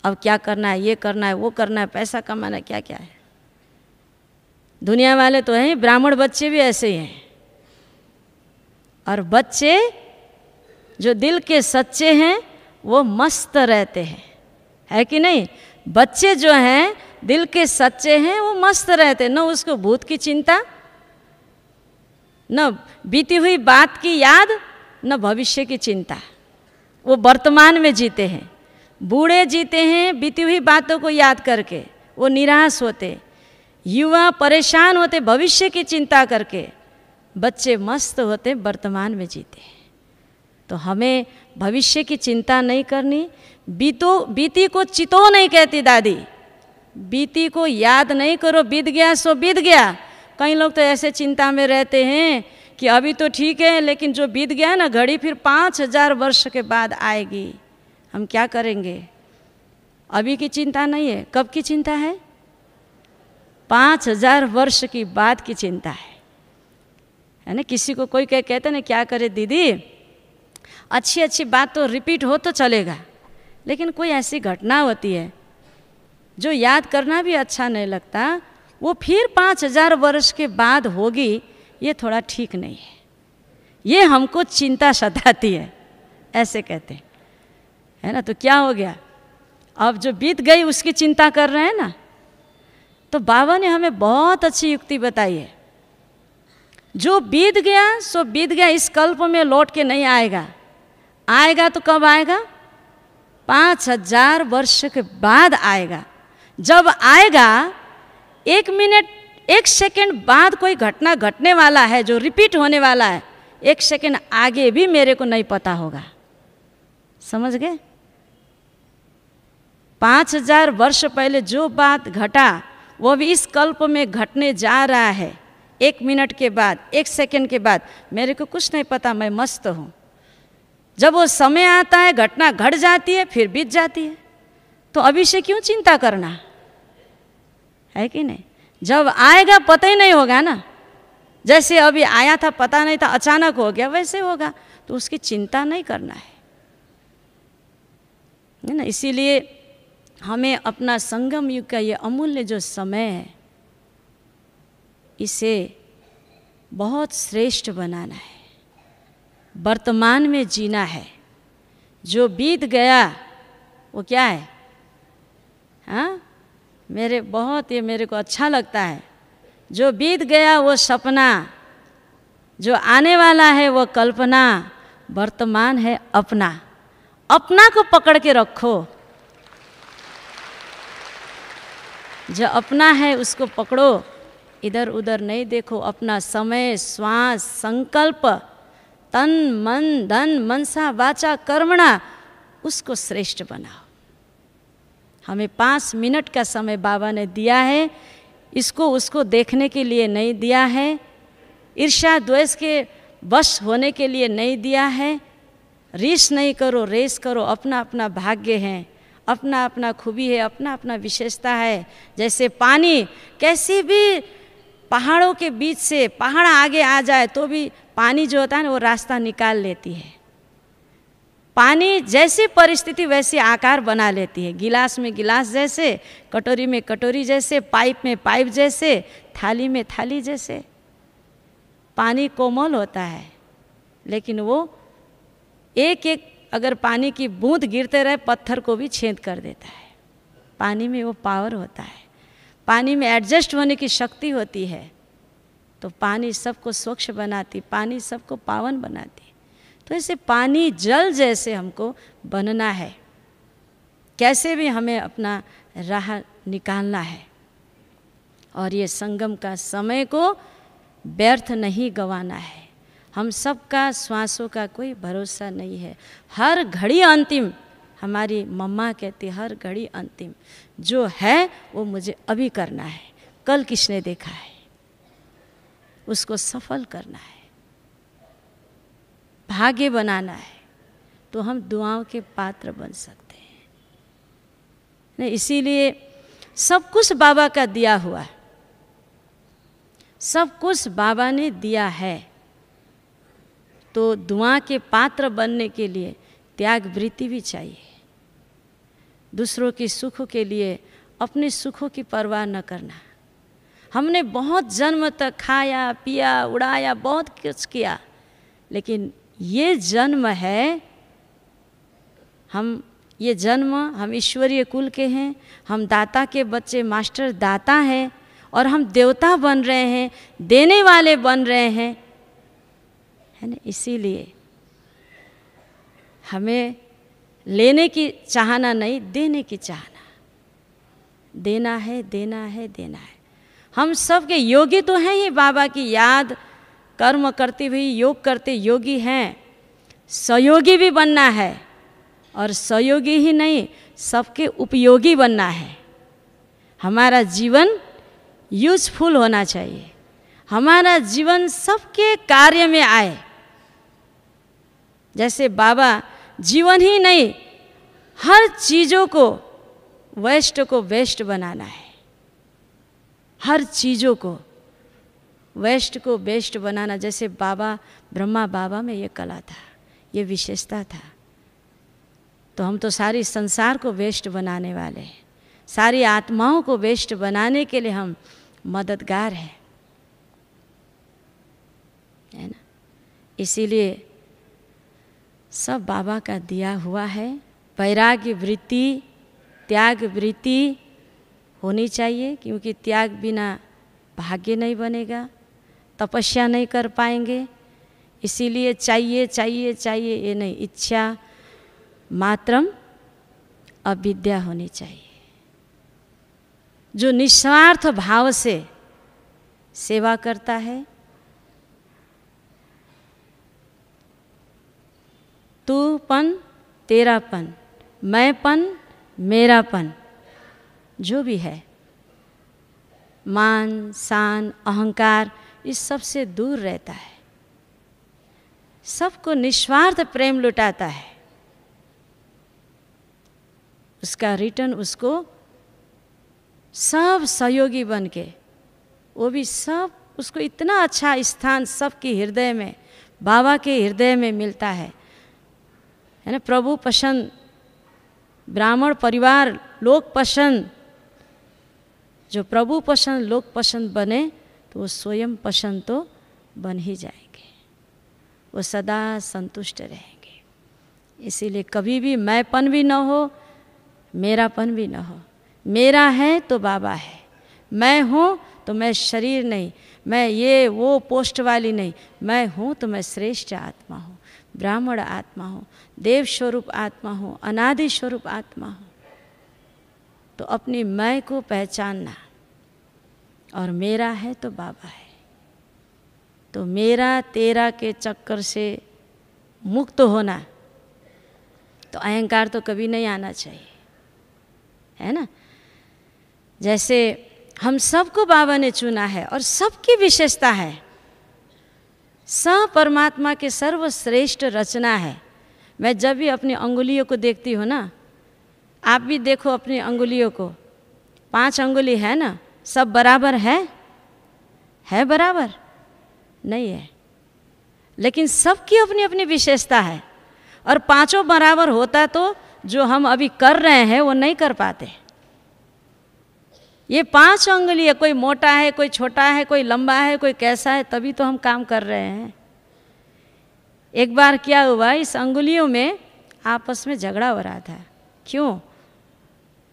अब क्या करना है, ये करना है, वो करना है, पैसा कमाना है, क्या क्या है। दुनिया वाले तो हैं, ब्राह्मण बच्चे भी ऐसे ही हैं। और बच्चे जो दिल के सच्चे हैं वो मस्त रहते हैं, है कि नहीं? बच्चे जो हैं दिल के सच्चे हैं वो मस्त रहते हैं। न उसको भूत की चिंता, न बीती हुई बात की याद, न भविष्य की चिंता। वो वर्तमान में जीते हैं। बूढ़े जीते हैं बीती हुई बातों को याद करके, वो निराश होते। युवा परेशान होते भविष्य की चिंता करके, बच्चे मस्त होते वर्तमान में जीते। तो हमें भविष्य की चिंता नहीं करनी। बीती को चितो नहीं कहती दादी, बीती को याद नहीं करो, बीत गया सो बीत गया। कई लोग तो ऐसे चिंता में रहते हैं कि अभी तो ठीक है, लेकिन जो बीत गया ना घड़ी फिर 5000 वर्ष के बाद आएगी, हम क्या करेंगे? अभी की चिंता नहीं है, कब की चिंता है? 5000 वर्ष की बाद की चिंता है ना। किसी को कोई कहते ना क्या करे दीदी, अच्छी अच्छी बात तो रिपीट हो तो चलेगा, लेकिन कोई ऐसी घटना होती है जो याद करना भी अच्छा नहीं लगता, वो फिर 5000 वर्ष के बाद होगी, ये थोड़ा ठीक नहीं है। ये हमको चिंता सताती है, ऐसे कहते हैं, है ना। तो क्या हो गया? अब जो बीत गई उसकी चिंता कर रहे हैं ना। तो बाबा ने हमें बहुत अच्छी युक्ति बताई है। जो बीत गया सो बीत गया, इस कल्प में लौट के नहीं आएगा। आएगा तो कब आएगा? 5000 वर्ष के बाद आएगा। जब आएगा 1 मिनट 1 सेकंड बाद कोई घटना घटने वाला है जो रिपीट होने वाला है, 1 सेकंड आगे भी मेरे को नहीं पता होगा। समझ गए? 5000 वर्ष पहले जो बात घटा वो भी इस कल्प में घटने जा रहा है। 1 मिनट के बाद, 1 सेकंड के बाद मेरे को कुछ नहीं पता, मैं मस्त हूँ। जब वो समय आता है, घटना घट जाती है, फिर बीत जाती है, तो अभी से क्यों चिंता करना है कि नहीं? जब आएगा पता ही नहीं होगा ना। जैसे अभी आया था, पता नहीं था, अचानक हो गया, वैसे होगा, तो उसकी चिंता नहीं करना है ना। इसीलिए हमें अपना संगम युग का ये अमूल्य जो समय है, इसे बहुत श्रेष्ठ बनाना है, वर्तमान में जीना है। जो बीत गया वो क्या है? हाँ, मेरे को अच्छा लगता है। जो बीत गया वो सपना, जो आने वाला है वो कल्पना, वर्तमान है अपना। अपना को पकड़ के रखो, जो अपना है उसको पकड़ो, इधर उधर नहीं देखो। अपना समय, श्वास, संकल्प, तन मन धन मनसा वाचा कर्मणा, उसको श्रेष्ठ बनाओ। हमें 5 मिनट का समय बाबा ने दिया है, इसको उसको देखने के लिए नहीं दिया है, ईर्ष्या द्वेष के वश होने के लिए नहीं दिया है। रीस नहीं करो, रेस करो। अपना अपना भाग्य है, अपना अपना खूबी है, अपना अपना विशेषता है। जैसे पानी, कैसे भी पहाड़ों के बीच से पहाड़ आगे आ जाए तो भी पानी जो होता है ना, वो रास्ता निकाल लेती है। पानी जैसी परिस्थिति वैसे आकार बना लेती है। गिलास में गिलास जैसे, कटोरी में कटोरी जैसे, पाइप में पाइप जैसे, थाली में थाली जैसे। पानी कोमल होता है, लेकिन वो एक एक अगर पानी की बूंद गिरते रहे, पत्थर को भी छेद कर देता है। पानी में वो पावर होता है, पानी में एडजस्ट होने की शक्ति होती है। तो पानी सबको स्वच्छ बनाती, पानी सबको पावन बनाती। तो ऐसे पानी जल जैसे हमको बनना है। कैसे भी हमें अपना राह निकालना है, और ये संगम का समय को व्यर्थ नहीं गंवाना है। हम सबका श्वासों का कोई भरोसा नहीं है। हर घड़ी अंतिम, हमारी मम्मा कहती, हर घड़ी अंतिम। जो है वो मुझे अभी करना है, कल किसने देखा है, उसको सफल करना है, भाग्य बनाना है, तो हम दुआओं के पात्र बन सकते हैं। इसीलिए सब कुछ बाबा का दिया हुआ है, सब कुछ बाबा ने दिया है। तो दुआ के पात्र बनने के लिए त्याग वृत्ति भी चाहिए। दूसरों के सुख के लिए अपने सुखों की परवाह न करना। हमने बहुत जन्म तक खाया पिया उड़ाया, बहुत कुछ किया, लेकिन ये जन्म है, हम ईश्वरीय कुल के हैं, हम दाता के बच्चे, मास्टर दाता हैं, और हम देवता बन रहे हैं, देने वाले बन रहे हैं, है ना। इसीलिए हमें लेने की चाहना नहीं, देने की चाहना। देना है, देना है, देना है। हम सब के योगी तो हैं ही, बाबा की याद कर्म करते हुए योग करते योगी हैं। सहयोगी भी बनना है, और सहयोगी ही नहीं, सबके उपयोगी बनना है। हमारा जीवन यूजफुल होना चाहिए, हमारा जीवन सबके कार्य में आए। जैसे बाबा जीवन ही नहीं, हर चीज़ों को, वेस्ट को बेस्ट बनाना है। हर चीज़ों को, वेस्ट को बेस्ट बनाना। जैसे बाबा ब्रह्मा बाबा में ये कला था, ये विशेषता था। तो हम तो सारी संसार को बेस्ट बनाने वाले हैं, सारी आत्माओं को बेस्ट बनाने के लिए हम मददगार हैं, है ना। इसीलिए सब बाबा का दिया हुआ है। वैराग्य वृत्ति, त्याग वृत्ति होनी चाहिए, क्योंकि त्याग बिना भाग्य नहीं बनेगा, तपस्या नहीं कर पाएंगे। इसीलिए चाहिए चाहिए चाहिए ये नहीं, इच्छा मात्रम अविद्या होनी चाहिए। जो निस्वार्थ भाव से सेवा करता है। तूपन, तेरापन, मैंपन, मेरापन जो भी है, मान, शान, अहंकार, इस सब से दूर रहता है। सबको निस्वार्थ प्रेम लुटाता है। उसका रिटर्न उसको सब सहयोगी बन के, वो भी सब उसको इतना अच्छा स्थान सबके हृदय में, बाबा के हृदय में मिलता है ना। प्रभु पसंद, ब्राह्मण परिवार, लोक पसंद। जो प्रभु पसंद, लोक पसंद बने तो वो स्वयं पसंद तो बन ही जाएंगे, वो सदा संतुष्ट रहेंगे। इसीलिए कभी भी मैंपन भी न हो, मेरापन भी न हो। मेरा है तो बाबा है, मैं हूँ तो मैं शरीर नहीं, मैं ये वो पोस्ट वाली नहीं, मैं हूँ तो मैं श्रेष्ठ आत्मा हूँ, ब्राह्मण आत्मा हूँ, देव स्वरूप आत्मा हूँ, अनादि स्वरूप आत्मा हूँ। तो अपनी मैं को पहचानना, और मेरा है तो बाबा है। तो मेरा तेरा के चक्कर से मुक्त होना, तो अहंकार तो कभी नहीं आना चाहिए, है ना। जैसे हम सबको बाबा ने चुना है और सबकी विशेषता है, सब परमात्मा के सर्वश्रेष्ठ रचना है। मैं जब भी अपनी अंगुलियों को देखती हूँ ना, आप भी देखो अपनी अंगुलियों को, 5 अंगुली है ना, सब बराबर है बराबर नहीं है, लेकिन सबकी अपनी अपनी विशेषता है। और 5 बराबर होता तो जो हम अभी कर रहे हैं वो नहीं कर पाते। ये 5 अंगुली है, कोई मोटा है, कोई छोटा है, कोई लंबा है, कोई कैसा है, तभी तो हम काम कर रहे हैं। एक बार क्या हुआ, इस अंगुलियों में आपस में झगड़ा हो रहा था। क्यों?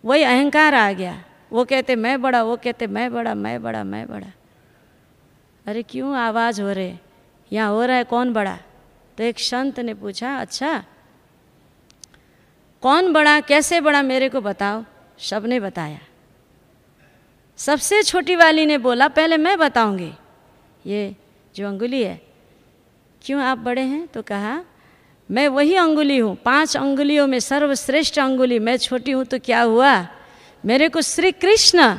वही अहंकार आ गया। वो कहते मैं बड़ा, वो कहते मैं बड़ा, मैं बड़ा, मैं बड़ा। अरे क्यों आवाज़ हो रहे, यहाँ हो रहा है कौन बड़ा? तो एक संत ने पूछा, अच्छा कौन बड़ा, कैसे बड़ा, मेरे को बताओ। सब ने बताया। सबसे छोटी वाली ने बोला, पहले मैं बताऊंगी, ये जो अंगुली है, क्यों आप बड़े हैं? तो कहा मैं वही अंगुली हूँ, 5 अंगुलियों में सर्वश्रेष्ठ अंगुली, मैं छोटी हूँ तो क्या हुआ? मेरे को श्री कृष्ण,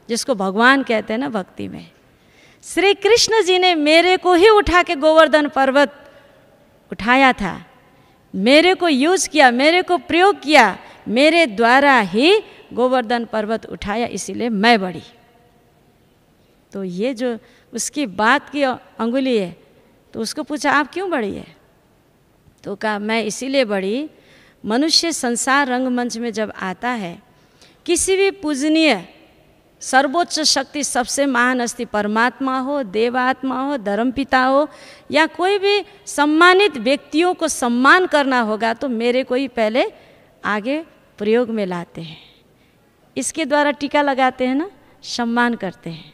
जिसको भगवान कहते हैं ना भक्ति में, श्री कृष्ण जी ने मेरे को ही उठा के गोवर्धन पर्वत उठाया था, मेरे को यूज़ किया, मेरे को प्रयोग किया, मेरे द्वारा ही गोवर्धन पर्वत उठाया, इसीलिए मैं बड़ी। तो ये जो उसकी बात की अंगुली है, तो उसको पूछा आप क्यों बड़ी है? तो कहा मैं इसीलिए बड़ी, मनुष्य संसार रंगमंच में जब आता है, किसी भी पूजनीय सर्वोच्च शक्ति, सबसे महान हस्ती, परमात्मा हो, देवात्मा हो, धर्मपिता हो, या कोई भी सम्मानित व्यक्तियों को सम्मान करना होगा तो मेरे को ही पहले आगे प्रयोग में लाते हैं, इसके द्वारा टीका लगाते हैं ना, सम्मान करते हैं।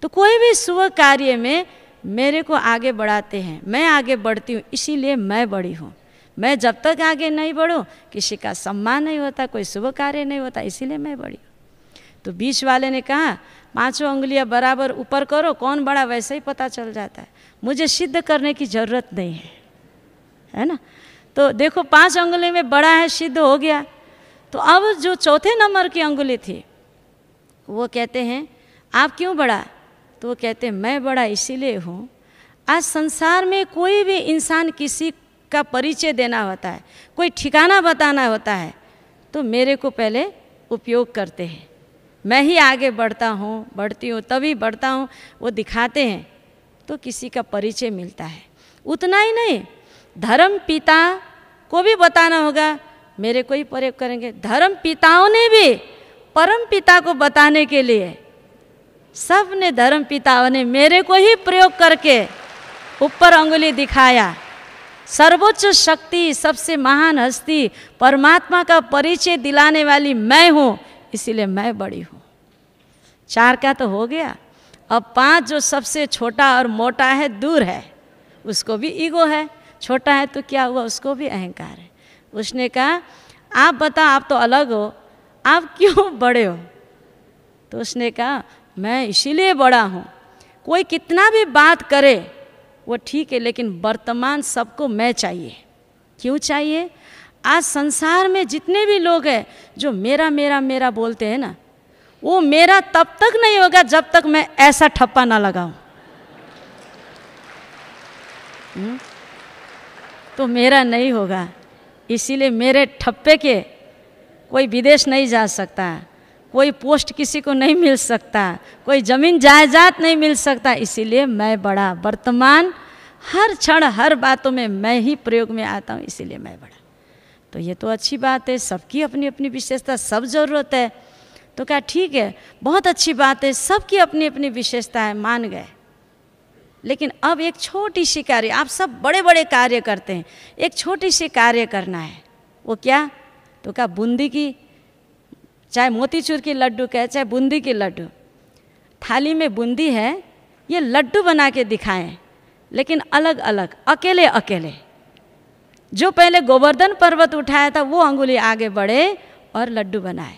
तो कोई भी शुभ कार्य में मेरे को आगे बढ़ाते हैं, मैं आगे बढ़ती हूँ, इसीलिए मैं बड़ी हूँ। मैं जब तक आगे नहीं बढ़ूँ किसी का सम्मान नहीं होता, कोई शुभ कार्य नहीं होता, इसीलिए मैं बड़ी हूँ। तो बीच वाले ने कहा 5 अंगुलियाँ बराबर ऊपर करो, कौन बड़ा वैसे ही पता चल जाता है, मुझे सिद्ध करने की ज़रूरत नहीं है ना। तो देखो 5 अंगुली में बड़ा है, सिद्ध हो गया। तो अब जो चौथे नंबर की अंगुली थी, वो कहते हैं आप क्यों बड़ा? तो वो कहते हैं मैं बड़ा इसीलिए हूँ, आज संसार में कोई भी इंसान किसी का परिचय देना होता है, कोई ठिकाना बताना होता है, तो मेरे को पहले उपयोग करते हैं, मैं ही आगे बढ़ता हूँ, बढ़ती हूँ, तभी बढ़ता हूँ, वो दिखाते हैं तो किसी का परिचय मिलता है। उतना ही नहीं, धर्म पिता को भी बताना होगा, मेरे को ही प्रयोग करेंगे। धर्म पिताओं ने भी परम पिता को बताने के लिए, सब ने धर्म पिताओं ने मेरे को ही प्रयोग करके ऊपर अंगुली दिखाया। सर्वोच्च शक्ति, सबसे महान हस्ती, परमात्मा का परिचय दिलाने वाली मैं हूँ, इसीलिए मैं बड़ी हूँ। 4 का तो हो गया, अब 5 जो सबसे छोटा और मोटा है, दूर है, उसको भी ईगो है, छोटा है तो क्या हुआ, उसको भी अहंकार है। उसने कहा आप बताओ, आप तो अलग हो, आप क्यों बड़े हो? तो उसने कहा मैं इसीलिए बड़ा हूँ, कोई कितना भी बात करे वो ठीक है, लेकिन वर्तमान सबको मैं चाहिए। क्यों चाहिए? आज संसार में जितने भी लोग हैं जो मेरा मेरा मेरा बोलते हैं ना, वो मेरा तब तक नहीं होगा जब तक मैं ऐसा ठप्पा ना लगाऊं। तो मेरा नहीं होगा। इसीलिए मेरे ठप्पे के कोई विदेश नहीं जा सकता, कोई पोस्ट किसी को नहीं मिल सकता, कोई जमीन जायदाद नहीं मिल सकता। इसीलिए मैं बड़ा, वर्तमान हर क्षण हर बातों में मैं ही प्रयोग में आता हूँ, इसीलिए मैं बड़ा। तो ये तो अच्छी बात है, सबकी अपनी अपनी विशेषता, सब ज़रूरत है। तो क्या ठीक है, बहुत अच्छी बात है, सबकी अपनी अपनी विशेषता है, मान गए। लेकिन अब एक छोटी सी कार्य, आप सब बड़े बड़े कार्य करते हैं, एक छोटी सी कार्य करना है। वो क्या? तो क्या बूंदी की, चाहे मोतीचूर की लड्डू कहे, चाहे बूंदी की लड्डू, थाली में बूंदी है, ये लड्डू बना के दिखाएं, लेकिन अलग अलग, अकेले अकेले। जो पहले गोवर्धन पर्वत उठाया था वो अंगुली आगे बढ़े और लड्डू बनाए,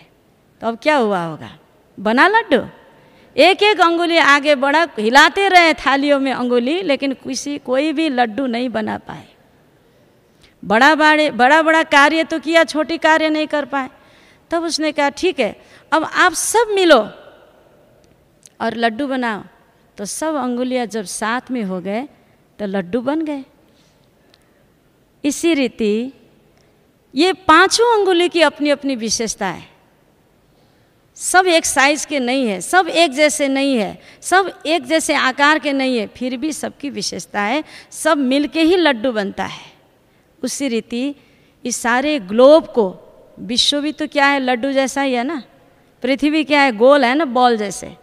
तो अब क्या हुआ होगा? बना लड्डू। एक एक अंगुली आगे बढ़ा, हिलाते रहे थालियों में अंगुली, लेकिन कोई भी लड्डू नहीं बना पाए। बड़ा कार्य तो किया, छोटी कार्य नहीं कर पाए। तब उसने कहा ठीक है, अब आप सब मिलो और लड्डू बनाओ। तो सब अंगुलियां जब साथ में हो गए तो लड्डू बन गए। इसी रीति ये पांचों अंगुली की अपनी अपनी विशेषता है। सब एक साइज के नहीं है, सब एक जैसे नहीं है, सब एक जैसे आकार के नहीं है, फिर भी सबकी विशेषता है, सब मिलके ही लड्डू बनता है। उसी रीति इस सारे ग्लोब को, विश्व भी तो क्या है, लड्डू जैसा ही है ना, पृथ्वी क्या है, गोल है ना, बॉल जैसे।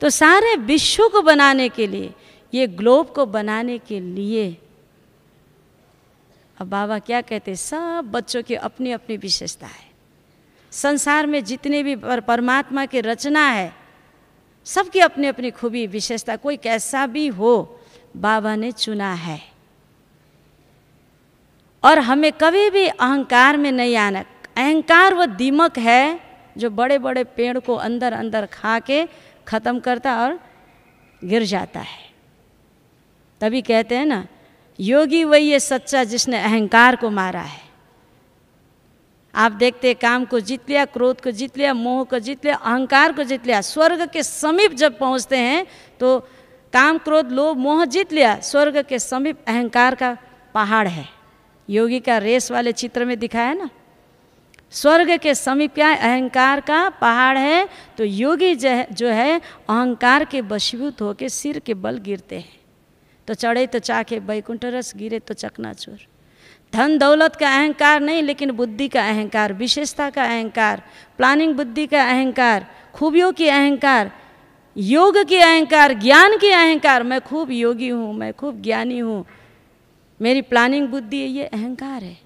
तो सारे विश्व को बनाने के लिए, ये ग्लोब को बनाने के लिए, अब बाबा क्या कहते हैं, सब बच्चों की अपनी अपनी विशेषता है। संसार में जितने भी परमात्मा की रचना है, सबकी अपनी अपनी खूबी विशेषता, कोई कैसा भी हो बाबा ने चुना है। और हमें कभी भी अहंकार में नहीं आना। अहंकार वो दीमक है जो बड़े बड़े पेड़ को अंदर अंदर खा के ख़त्म करता और गिर जाता है। तभी कहते हैं ना, योगी वही है सच्चा जिसने अहंकार को मारा है। आप देखते काम को जीत लिया, क्रोध को जीत लिया, मोह को जीत लिया, अहंकार को जीत लिया। स्वर्ग के समीप जब पहुंचते हैं तो काम, क्रोध, लोभ, मोह जीत लिया। स्वर्ग के समीप अहंकार का पहाड़ है। योगी का रेस वाले चित्र में दिखाया ना, स्वर्ग के समीप क्या है, अहंकार का पहाड़ है। तो योगी जो है अहंकार के वशीभूत होकर सिर के बल गिरते हैं। तो चढ़े तो चाके बैकुंठ रस, गिरे तो चकनाचूर। धन दौलत का अहंकार नहीं, लेकिन बुद्धि का अहंकार, विशेषता का अहंकार, प्लानिंग बुद्धि का अहंकार, खूबियों की अहंकार, योग की अहंकार, ज्ञान की अहंकार। मैं खूब योगी हूँ, मैं खूब ज्ञानी हूँ, मेरी प्लानिंग बुद्धि है, ये अहंकार है।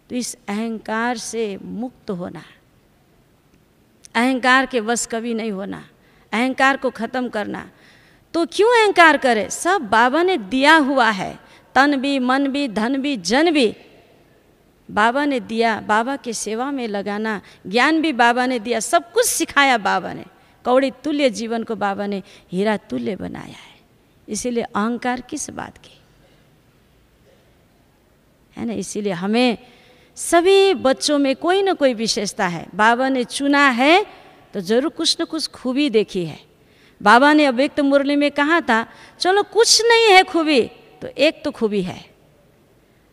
तो इस अहंकार से मुक्त होना, अहंकार के वश कभी नहीं होना, अहंकार को ख़त्म करना। तो क्यों अहंकार करे? सब बाबा ने दिया हुआ है, तन भी, मन भी, धन भी, जन भी बाबा ने दिया। बाबा की सेवा में लगाना, ज्ञान भी बाबा ने दिया, सब कुछ सिखाया बाबा ने। कौड़ी तुल्य जीवन को बाबा ने हीरा तुल्य बनाया है। इसीलिए अहंकार किस बात की है ना। इसीलिए हमें सभी बच्चों में कोई ना कोई विशेषता है। बाबा ने चुना है तो जरूर कुछ न कुछ खूबी देखी है। बाबा ने अव्यक्त मुरली में कहा था, चलो कुछ नहीं है खूबी तो एक तो खूबी है।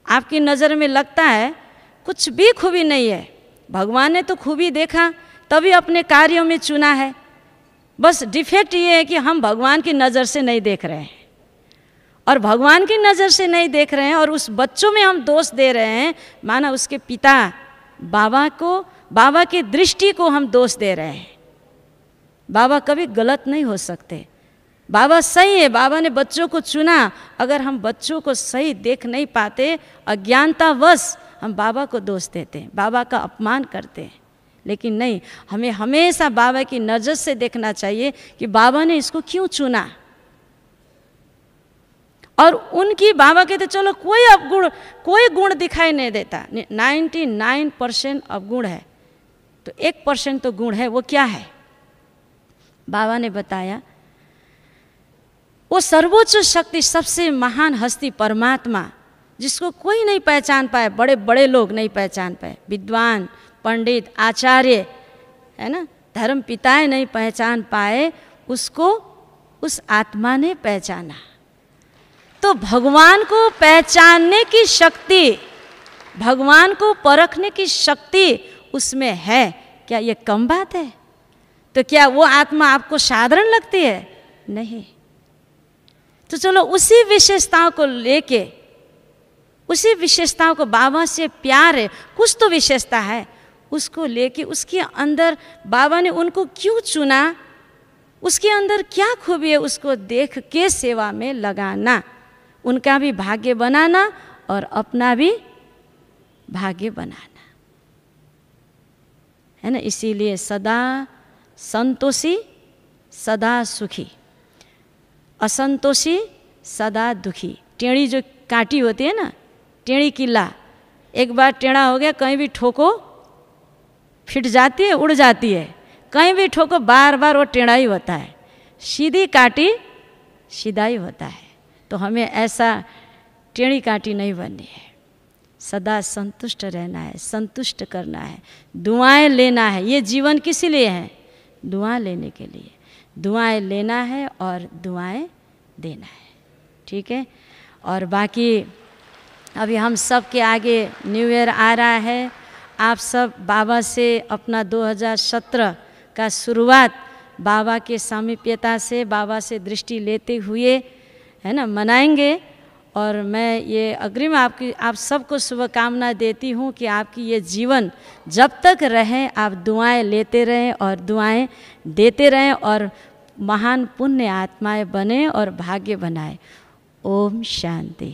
आपकी नज़र में लगता है कुछ भी खूबी नहीं है, भगवान ने तो खूबी देखा तभी अपने कार्यों में चुना है। बस डिफेक्ट ये है कि हम भगवान की नज़र से नहीं देख रहे हैं, और भगवान की नज़र से नहीं देख रहे हैं, और उस बच्चों में हम दोष दे रहे हैं। माना उसके पिता बाबा को, बाबा की दृष्टि को हम दोष दे रहे हैं। बाबा कभी गलत नहीं हो सकते, बाबा सही है। बाबा ने बच्चों को चुना, अगर हम बच्चों को सही देख नहीं पाते, अज्ञानतावश हम बाबा को दोष देते हैं, बाबा का अपमान करते हैं। लेकिन नहीं, हमें हमेशा बाबा की नज़र से देखना चाहिए कि बाबा ने इसको क्यों चुना। और उनकी, बाबा कहते चलो कोई अवगुण, कोई गुण दिखाई नहीं देता, 99% अवगुण है, तो 1% तो गुण है। वो क्या है? बाबा ने बताया वो सर्वोच्च शक्ति, सबसे महान हस्ती परमात्मा, जिसको कोई नहीं पहचान पाए, बड़े बड़े लोग नहीं पहचान पाए, विद्वान, पंडित, आचार्य, है ना, धर्म पिताएं नहीं पहचान पाए, उसको उस आत्मा ने पहचाना। तो भगवान को पहचानने की शक्ति, भगवान को परखने की शक्ति उसमें है। क्या ये कम बात है? तो क्या वो आत्मा आपको साधारण लगती है? नहीं। तो चलो उसी विशेषताओं को लेके, उसी विशेषताओं को, बाबा से प्यार है, कुछ तो विशेषता है, उसको लेके, उसके अंदर बाबा ने उनको क्यों चुना, उसके अंदर क्या खूबी है, उसको देख के सेवा में लगाना, उनका भी भाग्य बनाना और अपना भी भाग्य बनाना, है ना। इसीलिए सदा संतोषी सदा सुखी, असंतोषी सदा दुखी। टेढ़ी जो कांटी होती है ना, टेढ़ी किला, एक बार टेढ़ा हो गया, कहीं भी ठोको फिट जाती है, उड़ जाती है, कहीं भी ठोको बार बार वो टेढ़ा ही होता है। सीधी काटी सीधा ही होता है। तो हमें ऐसा टेढ़ी काटी नहीं बननी है, सदा संतुष्ट रहना है, संतुष्ट करना है, दुआएं लेना है। ये जीवन किस लिए है? दुआ लेने के लिए। दुआएं लेना है और दुआएं देना है, ठीक है। और बाकी अभी हम सब के आगे न्यू ईयर आ रहा है। आप सब बाबा से अपना 2017 का शुरुआत बाबा के सामीप्यता से, बाबा से दृष्टि लेते हुए, है ना, मनाएंगे। और मैं ये अग्रिम आप सबको शुभकामना देती हूँ कि आपकी ये जीवन जब तक रहे, आप दुआएं लेते रहें और दुआएं देते रहें और महान पुण्य आत्माएं बने और भाग्य बनाए। ओम शांति।